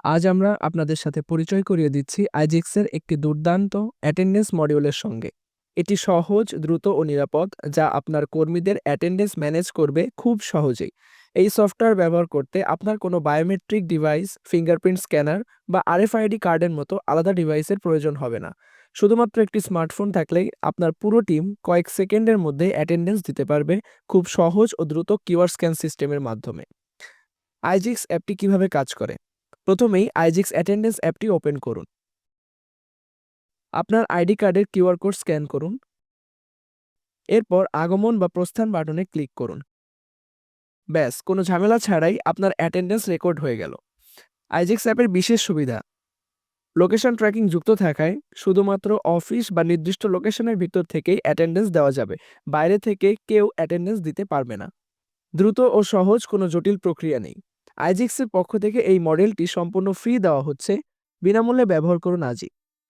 আজ আমরা আপনাদের সাথে পরিচয় করিয়ে দিচ্ছি আইজিক্সের একটি দুর্দান্ত অ্যাটেন্ডেন্স মডিউলের সঙ্গে। এটি সহজ, দ্রুত ও নিরাপদ, যা আপনার কর্মীদের অ্যাটেন্ডেন্স ম্যানেজ করবে খুব সহজেই। এই সফটওয়্যার ব্যবহার করতে আপনার কোনো বায়োমেট্রিক ডিভাইস, ফিঙ্গারপ্রিন্ট স্ক্যানার বা আরএফআইডি কার্ডের মতো আলাদা ডিভাইসের প্রয়োজন হবে না। শুধুমাত্র একটি স্মার্টফোন থাকলেই আপনার পুরো টিম কয়েক সেকেন্ডের মধ্যে অ্যাটেন্ডেন্স দিতে পারবে, খুব সহজ ও দ্রুত কিউআর স্ক্যান সিস্টেমের মাধ্যমে। আইজিক্স অ্যাপটি কিভাবে কাজ করে? প্রথমেই আইজিক্স অ্যাটেন্ডেন্স অ্যাপটি ওপেন করুন। আপনার আইডি কার্ডের কিউআর কোড স্ক্যান করুন। এরপর আগমন বা প্রস্থান বাটনে ক্লিক করুন। ব্যাস, কোনো ঝামেলা ছাড়াই আপনার অ্যাটেন্ডেন্স রেকর্ড হয়ে গেল। আইজিক্স অ্যাপের বিশেষ সুবিধা: লোকেশন ট্র্যাকিং যুক্ত থাকায় শুধুমাত্র অফিস বা নির্দিষ্ট লোকেশনের ভিতর থেকেই অ্যাটেন্ডেন্স দেওয়া যাবে, বাইরে থেকে কেউ অ্যাটেন্ডেন্স দিতে পারবে না। দ্রুত ও সহজ, কোনো জটিল প্রক্রিয়া নেই। আইজিক্সের পক্ষ থেকে এই মডেলটি সম্পূর্ণ ফ্রি দেওয়া হচ্ছে। বিনামূল্যে ব্যবহার করুন আজই।